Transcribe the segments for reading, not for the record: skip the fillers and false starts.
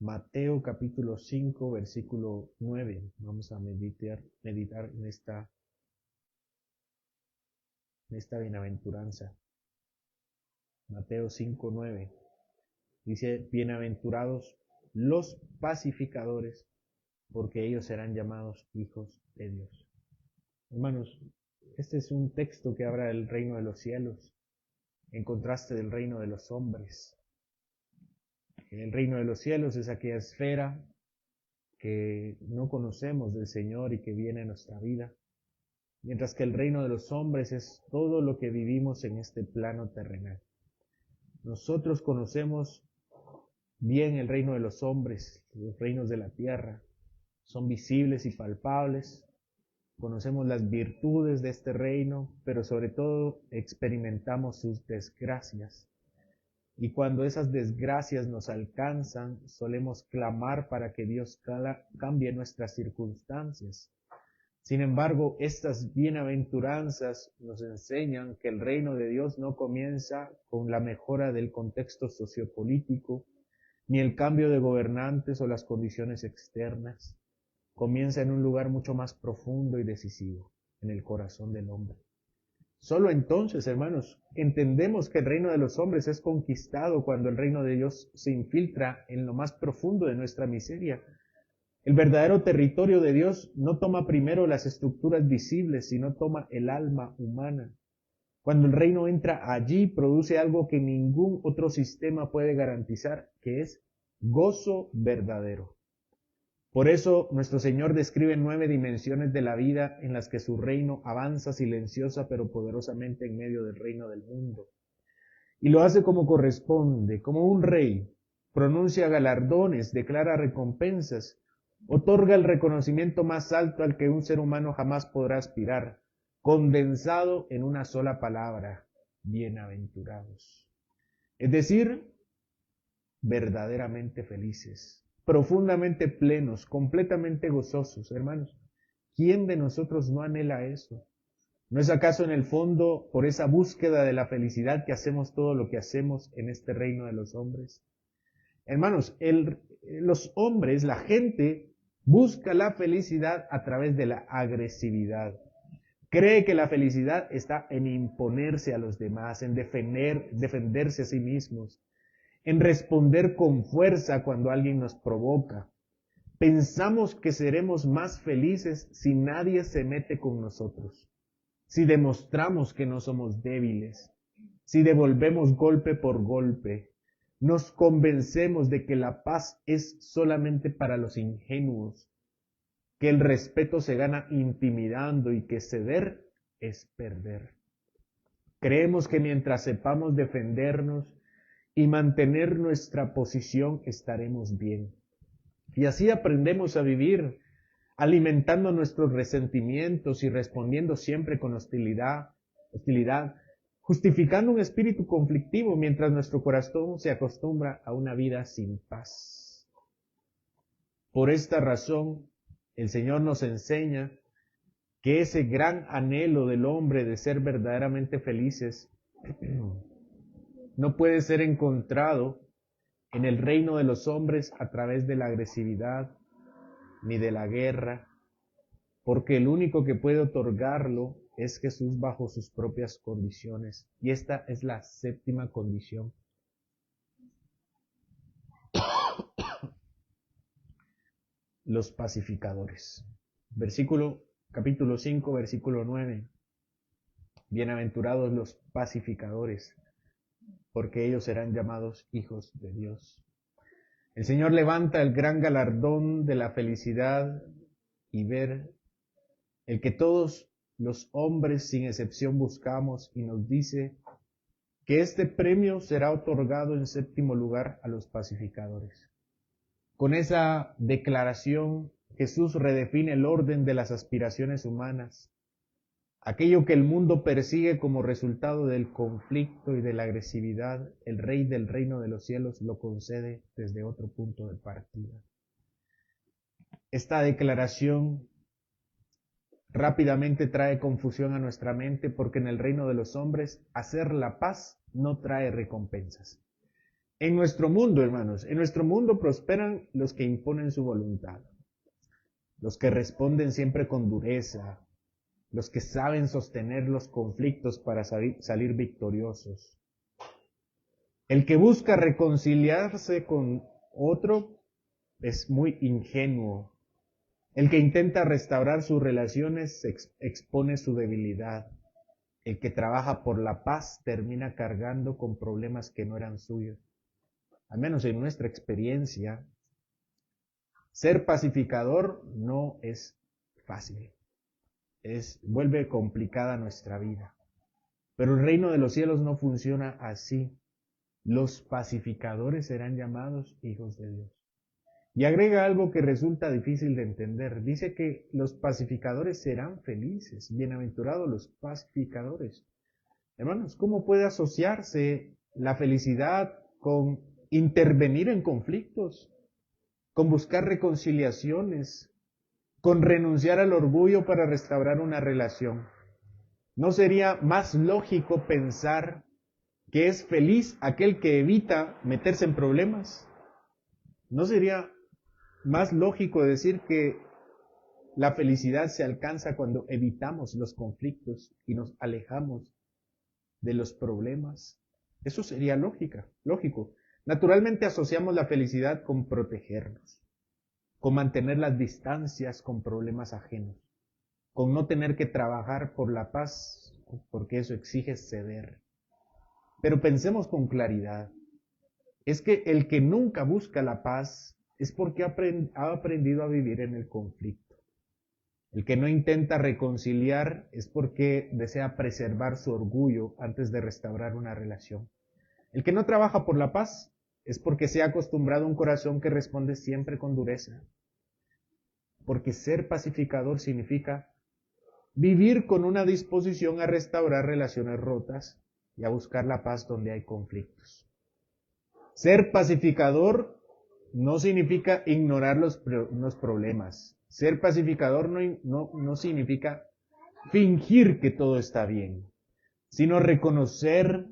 Mateo capítulo 5, versículo 9. Vamos a meditar en esta bienaventuranza. Mateo 5, 9. Dice, bienaventurados los pacificadores, porque ellos serán llamados hijos de Dios. Hermanos, este es un texto que habla del reino de los cielos, en contraste del reino de los hombres. El reino de los cielos es aquella esfera que no conocemos del Señor y que viene a nuestra vida, mientras que el reino de los hombres es todo lo que vivimos en este plano terrenal. Nosotros conocemos bien el reino de los hombres, los reinos de la tierra, son visibles y palpables, conocemos las virtudes de este reino, pero sobre todo experimentamos sus desgracias. Y cuando esas desgracias nos alcanzan, solemos clamar para que Dios cambie nuestras circunstancias. Sin embargo, estas bienaventuranzas nos enseñan que el reino de Dios no comienza con la mejora del contexto sociopolítico, ni el cambio de gobernantes o las condiciones externas. Comienza en un lugar mucho más profundo y decisivo, en el corazón del hombre. Solo entonces, hermanos, entendemos que el reino de los hombres es conquistado cuando el reino de Dios se infiltra en lo más profundo de nuestra miseria. El verdadero territorio de Dios no toma primero las estructuras visibles, sino toma el alma humana. Cuando el reino entra allí, produce algo que ningún otro sistema puede garantizar, que es gozo verdadero. Por eso nuestro Señor describe 9 dimensiones de la vida en las que su reino avanza silenciosa pero poderosamente en medio del reino del mundo. Y lo hace como corresponde, como un rey. Pronuncia galardones, declara recompensas, otorga el reconocimiento más alto al que un ser humano jamás podrá aspirar, condensado en una sola palabra: bienaventurados. Es decir, verdaderamente felices, profundamente plenos, completamente gozosos. Hermanos, ¿quién de nosotros no anhela eso? ¿No es acaso en el fondo por esa búsqueda de la felicidad que hacemos todo lo que hacemos en este reino de los hombres? Hermanos, los hombres, la gente, busca la felicidad a través de la agresividad. Cree que la felicidad está en imponerse a los demás, en defenderse a sí mismos, en responder con fuerza cuando alguien nos provoca. Pensamos que seremos más felices si nadie se mete con nosotros, si demostramos que no somos débiles, si devolvemos golpe por golpe. Nos convencemos de que la paz es solamente para los ingenuos, que el respeto se gana intimidando y que ceder es perder. Creemos que mientras sepamos defendernos y mantener nuestra posición estaremos bien. Y así aprendemos a vivir, alimentando nuestros resentimientos y respondiendo siempre con hostilidad, justificando un espíritu conflictivo mientras nuestro corazón se acostumbra a una vida sin paz. Por esta razón, el Señor nos enseña que ese gran anhelo del hombre de ser verdaderamente felices no puede ser encontrado en el reino de los hombres a través de la agresividad ni de la guerra, porque el único que puede otorgarlo es Jesús bajo sus propias condiciones. Y esta es la 7ª condición. Los pacificadores. Capítulo 5, versículo 9. Bienaventurados los pacificadores, porque ellos serán llamados hijos de Dios. El Señor levanta el gran galardón de la felicidad y ver el que todos los hombres sin excepción buscamos, y nos dice que este premio será otorgado en 7º lugar a los pacificadores. Con esa declaración, Jesús redefine el orden de las aspiraciones humanas. Aquello que el mundo persigue como resultado del conflicto y de la agresividad, el Rey del reino de los cielos lo concede desde otro punto de partida. Esta declaración rápidamente trae confusión a nuestra mente, porque en el reino de los hombres hacer la paz no trae recompensas. En nuestro mundo, hermanos, en nuestro mundo prosperan los que imponen su voluntad, los que responden siempre con dureza, los que saben sostener los conflictos para salir victoriosos. El que busca reconciliarse con otro es muy ingenuo. El que intenta restaurar sus relaciones expone su debilidad. El que trabaja por la paz termina cargando con problemas que no eran suyos. Al menos en nuestra experiencia, ser pacificador no es fácil. Vuelve complicada nuestra vida. Pero el reino de los cielos no funciona así. Los pacificadores serán llamados hijos de Dios. Y agrega algo que resulta difícil de entender. Dice que los pacificadores serán felices. Bienaventurados los pacificadores. Hermanos, ¿cómo puede asociarse la felicidad con intervenir en conflictos, con buscar reconciliaciones, con renunciar al orgullo para restaurar una relación? ¿No sería más lógico pensar que es feliz aquel que evita meterse en problemas? ¿No sería más lógico decir que la felicidad se alcanza cuando evitamos los conflictos y nos alejamos de los problemas? Eso sería lógico. Naturalmente asociamos la felicidad con protegernos, con mantener las distancias con problemas ajenos, con no tener que trabajar por la paz, porque eso exige ceder. Pero pensemos con claridad. Es que el que nunca busca la paz es porque ha aprendido a vivir en el conflicto. El que no intenta reconciliar es porque desea preservar su orgullo antes de restaurar una relación. El que no trabaja por la paz es porque se ha acostumbrado a un corazón que responde siempre con dureza. Porque ser pacificador significa vivir con una disposición a restaurar relaciones rotas y a buscar la paz donde hay conflictos. Ser pacificador no significa ignorar los problemas. Ser pacificador no significa fingir que todo está bien, sino reconocer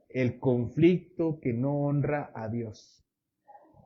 el conflicto que no honra a Dios.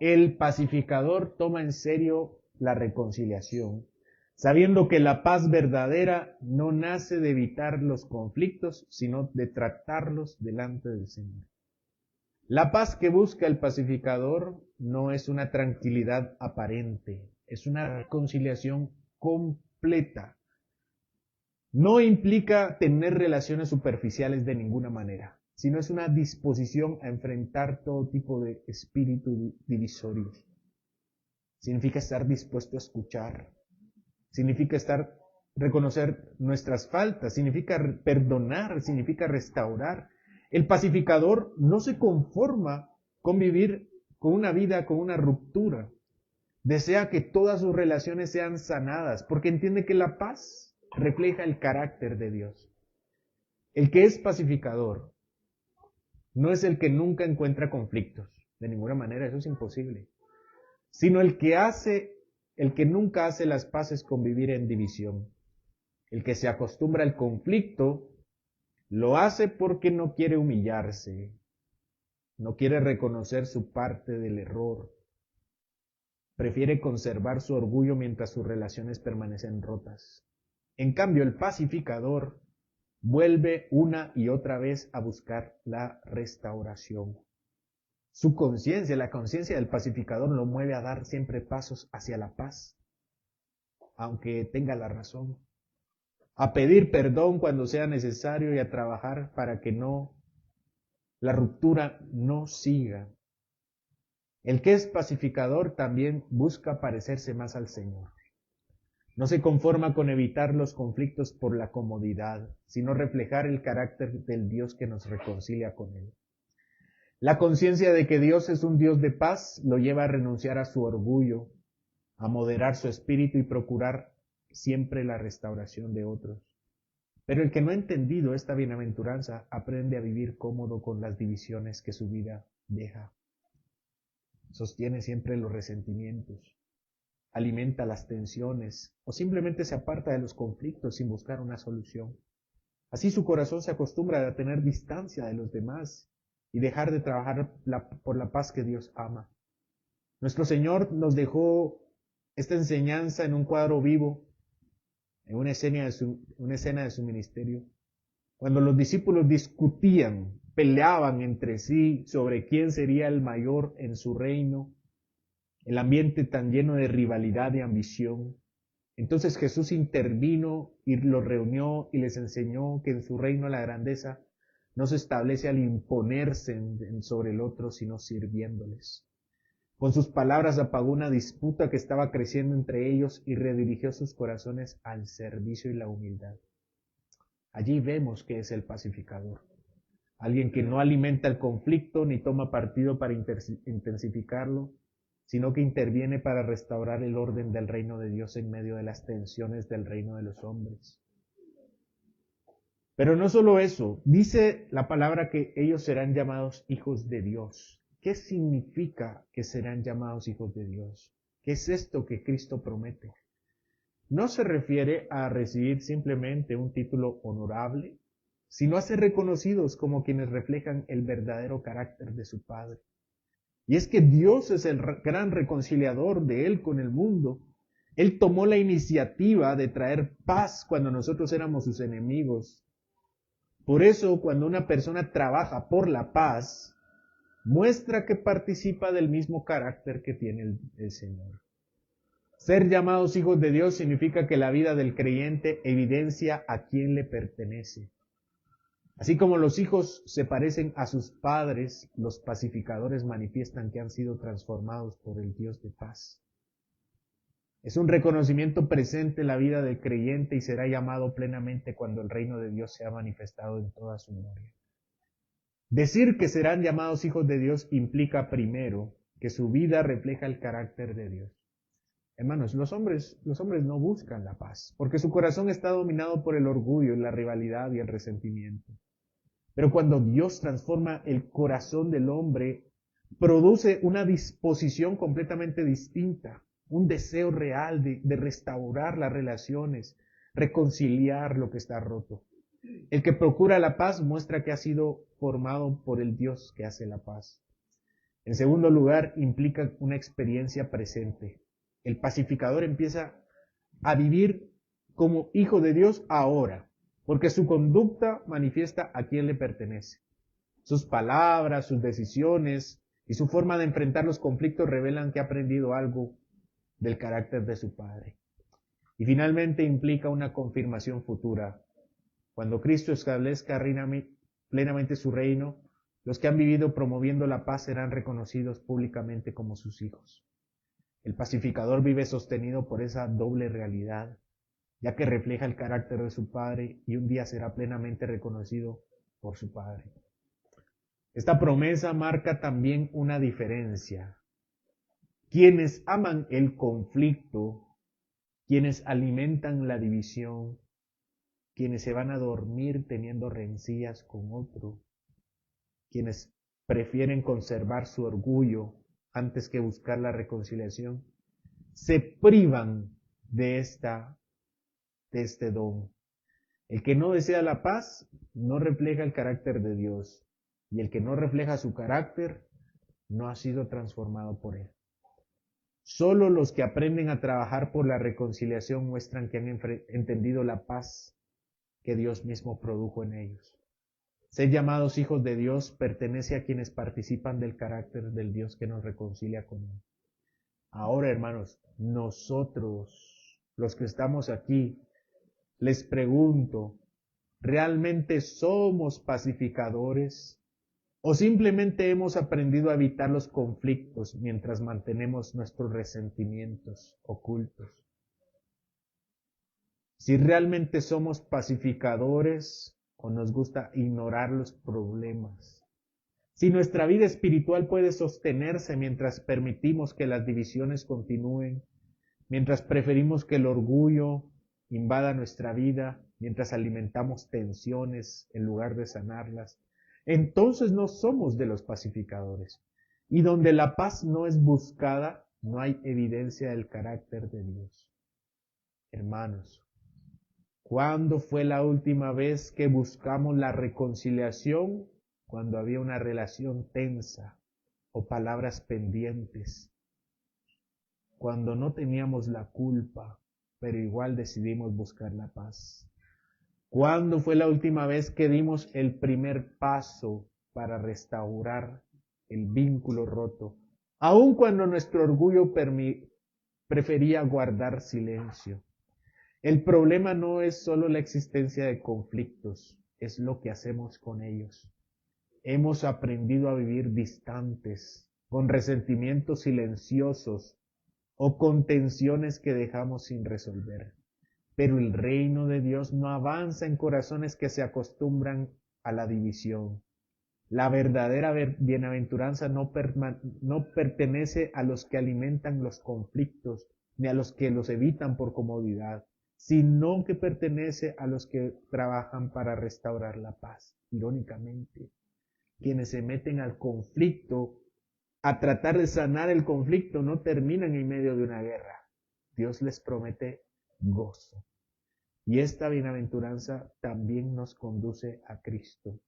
El pacificador toma en serio la reconciliación, sabiendo que la paz verdadera no nace de evitar los conflictos, sino de tratarlos delante del Señor. La paz que busca el pacificador no es una tranquilidad aparente, es una reconciliación completa. No implica tener relaciones superficiales de ninguna manera, sino es una disposición a enfrentar todo tipo de espíritus divisorios. Significa estar dispuesto a escuchar, significa reconocer nuestras faltas, significa perdonar, significa restaurar. El pacificador no se conforma con vivir con una vida, con una ruptura. Desea que todas sus relaciones sean sanadas, porque entiende que la paz refleja el carácter de Dios. El que es pacificador no es el que nunca encuentra conflictos, de ninguna manera, eso es imposible, sino el que nunca hace las paces con vivir en división. El que se acostumbra al conflicto lo hace porque no quiere humillarse, no quiere reconocer su parte del error, prefiere conservar su orgullo mientras sus relaciones permanecen rotas. En cambio, el pacificador vuelve una y otra vez a buscar la restauración. Su conciencia, la conciencia del pacificador, lo mueve a dar siempre pasos hacia la paz, aunque tenga la razón, a pedir perdón cuando sea necesario y a trabajar para que la ruptura no siga. El que es pacificador también busca parecerse más al Señor. No se conforma con evitar los conflictos por la comodidad, sino reflejar el carácter del Dios que nos reconcilia con Él. La conciencia de que Dios es un Dios de paz lo lleva a renunciar a su orgullo, a moderar su espíritu y procurar siempre la restauración de otros. Pero el que no ha entendido esta bienaventuranza aprende a vivir cómodo con las divisiones que su vida deja. Sostiene siempre los resentimientos, alimenta las tensiones o simplemente se aparta de los conflictos sin buscar una solución. Así su corazón se acostumbra a tener distancia de los demás y dejar de trabajar por la paz que Dios ama. Nuestro Señor nos dejó esta enseñanza en un cuadro vivo, en una escena de su ministerio. Cuando los discípulos discutían, peleaban entre sí sobre quién sería el mayor en su reino, el ambiente tan lleno de rivalidad y ambición. Entonces Jesús intervino y los reunió y les enseñó que en su reino la grandeza no se establece al imponerse sobre el otro, sino sirviéndoles. Con sus palabras apagó una disputa que estaba creciendo entre ellos y redirigió sus corazones al servicio y la humildad. Allí vemos que es el pacificador, alguien que no alimenta el conflicto ni toma partido para intensificarlo, sino que interviene para restaurar el orden del reino de Dios en medio de las tensiones del reino de los hombres. Pero no solo eso, dice la palabra que ellos serán llamados hijos de Dios. ¿Qué significa que serán llamados hijos de Dios? ¿Qué es esto que Cristo promete? No se refiere a recibir simplemente un título honorable, sino a ser reconocidos como quienes reflejan el verdadero carácter de su Padre. Y es que Dios es el gran reconciliador de Él con el mundo. Él tomó la iniciativa de traer paz cuando nosotros éramos sus enemigos. Por eso, cuando una persona trabaja por la paz, muestra que participa del mismo carácter que tiene el Señor. Ser llamados hijos de Dios significa que la vida del creyente evidencia a quién le pertenece. Así como los hijos se parecen a sus padres, los pacificadores manifiestan que han sido transformados por el Dios de paz. Es un reconocimiento presente en la vida del creyente y será llamado plenamente cuando el reino de Dios sea manifestado en toda su gloria. Decir que serán llamados hijos de Dios implica primero que su vida refleja el carácter de Dios. Hermanos, los hombres no buscan la paz, porque su corazón está dominado por el orgullo, la rivalidad y el resentimiento. Pero cuando Dios transforma el corazón del hombre, produce una disposición completamente distinta, un deseo real de restaurar las relaciones, reconciliar lo que está roto. El que procura la paz muestra que ha sido formado por el Dios que hace la paz. En segundo lugar, implica una experiencia presente. El pacificador empieza a vivir como hijo de Dios ahora, porque su conducta manifiesta a quién le pertenece. Sus palabras, sus decisiones y su forma de enfrentar los conflictos revelan que ha aprendido algo del carácter de su Padre. Y finalmente implica una confirmación futura. Cuando Cristo establezca plenamente su reino, los que han vivido promoviendo la paz serán reconocidos públicamente como sus hijos. El pacificador vive sostenido por esa doble realidad, ya que refleja el carácter de su Padre y un día será plenamente reconocido por su Padre. Esta promesa marca también una diferencia. Quienes aman el conflicto, quienes alimentan la división, quienes se van a dormir teniendo rencillas con otro, quienes prefieren conservar su orgullo antes que buscar la reconciliación, se privan de este don. El que no desea la paz no refleja el carácter de Dios, y el que no refleja su carácter no ha sido transformado por él. Solo los que aprenden a trabajar por la reconciliación muestran que han entendido la paz que Dios mismo produjo en ellos. Ser llamados hijos de Dios pertenece a quienes participan del carácter del Dios que nos reconcilia con Él. Ahora, hermanos, nosotros, los que estamos aquí, les pregunto, ¿realmente somos pacificadores? ¿O simplemente hemos aprendido a evitar los conflictos mientras mantenemos nuestros resentimientos ocultos? Si realmente somos pacificadores o nos gusta ignorar los problemas. Si nuestra vida espiritual puede sostenerse mientras permitimos que las divisiones continúen, mientras preferimos que el orgullo invada nuestra vida, mientras alimentamos tensiones en lugar de sanarlas, entonces no somos de los pacificadores. Y donde la paz no es buscada, no hay evidencia del carácter de Dios. Hermanos, ¿cuándo fue la última vez que buscamos la reconciliación cuando había una relación tensa o palabras pendientes, cuando no teníamos la culpa, pero igual decidimos buscar la paz. ¿Cuándo fue la última vez que dimos el primer paso para restaurar el vínculo roto? Aun cuando nuestro orgullo prefería guardar silencio. El problema no es solo la existencia de conflictos, es lo que hacemos con ellos. Hemos aprendido a vivir distantes, con resentimientos silenciosos o con tensiones que dejamos sin resolver. Pero el reino de Dios no avanza en corazones que se acostumbran a la división. La verdadera bienaventuranza no pertenece a los que alimentan los conflictos, ni a los que los evitan por comodidad, sino que pertenece a los que trabajan para restaurar la paz. Irónicamente, quienes se meten al conflicto, a tratar de sanar el conflicto, no terminan en medio de una guerra. Dios les promete gozo. Y esta bienaventuranza también nos conduce a Cristo.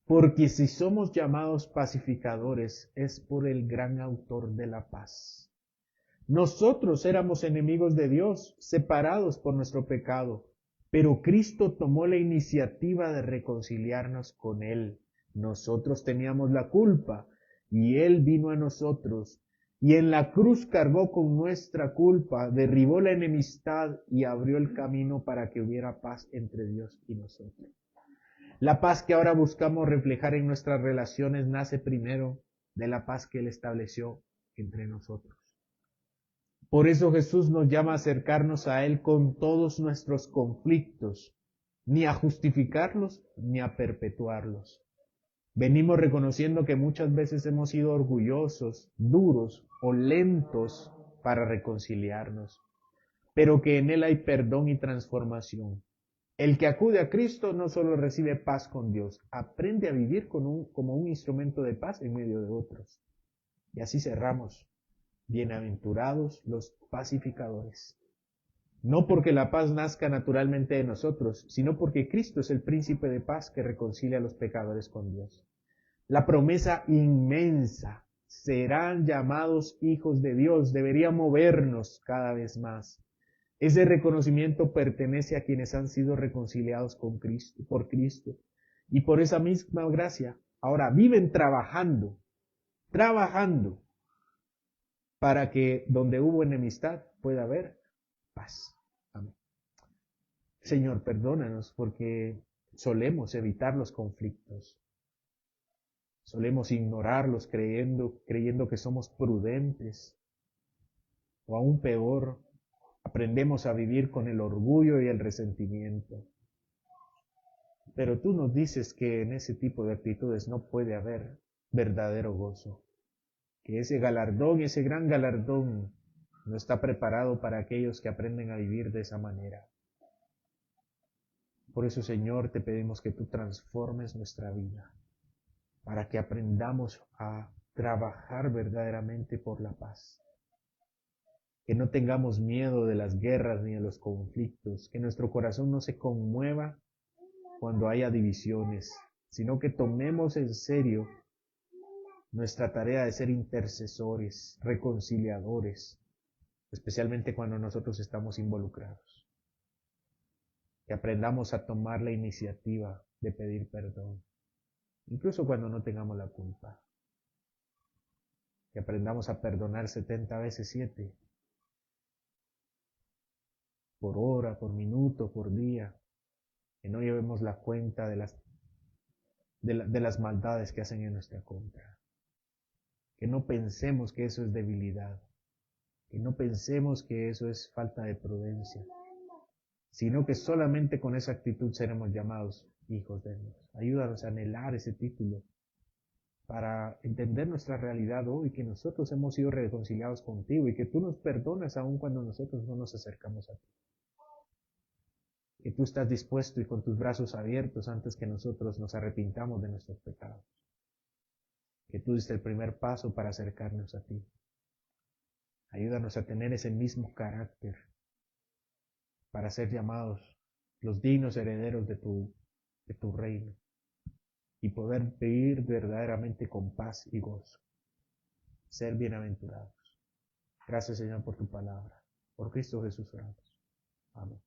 Porque si somos llamados pacificadores, es por el gran autor de la paz. Nosotros éramos enemigos de Dios, separados por nuestro pecado, pero Cristo tomó la iniciativa de reconciliarnos con Él. Nosotros teníamos la culpa y Él vino a nosotros y en la cruz cargó con nuestra culpa, derribó la enemistad y abrió el camino para que hubiera paz entre Dios y nosotros. La paz que ahora buscamos reflejar en nuestras relaciones nace primero de la paz que Él estableció entre nosotros. Por eso Jesús nos llama a acercarnos a Él con todos nuestros conflictos, ni a justificarlos ni a perpetuarlos. Venimos reconociendo que muchas veces hemos sido orgullosos, duros o lentos para reconciliarnos, pero que en Él hay perdón y transformación. El que acude a Cristo no solo recibe paz con Dios, aprende a vivir como un instrumento de paz en medio de otros. Y así cerramos. Bienaventurados los pacificadores. No porque la paz nazca naturalmente de nosotros, sino porque Cristo es el príncipe de paz que reconcilia a los pecadores con Dios. La promesa inmensa, serán llamados hijos de Dios, debería movernos cada vez más. Ese reconocimiento pertenece a quienes han sido reconciliados con Cristo, por Cristo. Y por esa misma gracia, ahora viven trabajando para que donde hubo enemistad pueda haber paz. Amén. Señor, perdónanos porque solemos evitar los conflictos. Solemos ignorarlos creyendo que somos prudentes. O aún peor, aprendemos a vivir con el orgullo y el resentimiento. Pero tú nos dices que en ese tipo de actitudes no puede haber verdadero gozo. Que ese galardón, ese gran galardón, no está preparado para aquellos que aprenden a vivir de esa manera. Por eso, Señor, te pedimos que tú transformes nuestra vida, para que aprendamos a trabajar verdaderamente por la paz. Que no tengamos miedo de las guerras ni de los conflictos, que nuestro corazón no se conmueva cuando haya divisiones, sino que tomemos en serio nuestra tarea de ser intercesores, reconciliadores, especialmente cuando nosotros estamos involucrados. Que aprendamos a tomar la iniciativa de pedir perdón, incluso cuando no tengamos la culpa. Que aprendamos a perdonar 70 veces 7, por hora, por minuto, por día. Que no llevemos la cuenta de las maldades que hacen en nuestra contra. Que no pensemos que eso es debilidad. Que no pensemos que eso es falta de prudencia, sino que solamente con esa actitud seremos llamados hijos de Dios. Ayúdanos a anhelar ese título para entender nuestra realidad hoy, que nosotros hemos sido reconciliados contigo y que tú nos perdonas aun cuando nosotros no nos acercamos a ti. Que tú estás dispuesto y con tus brazos abiertos antes que nosotros nos arrepintamos de nuestros pecados. Que tú diste el primer paso para acercarnos a ti. Ayúdanos a tener ese mismo carácter para ser llamados los dignos herederos de tu reino. y poder vivir verdaderamente con paz y gozo. Ser bienaventurados. Gracias, Señor, por tu palabra. Por Cristo Jesús oramos. Amén.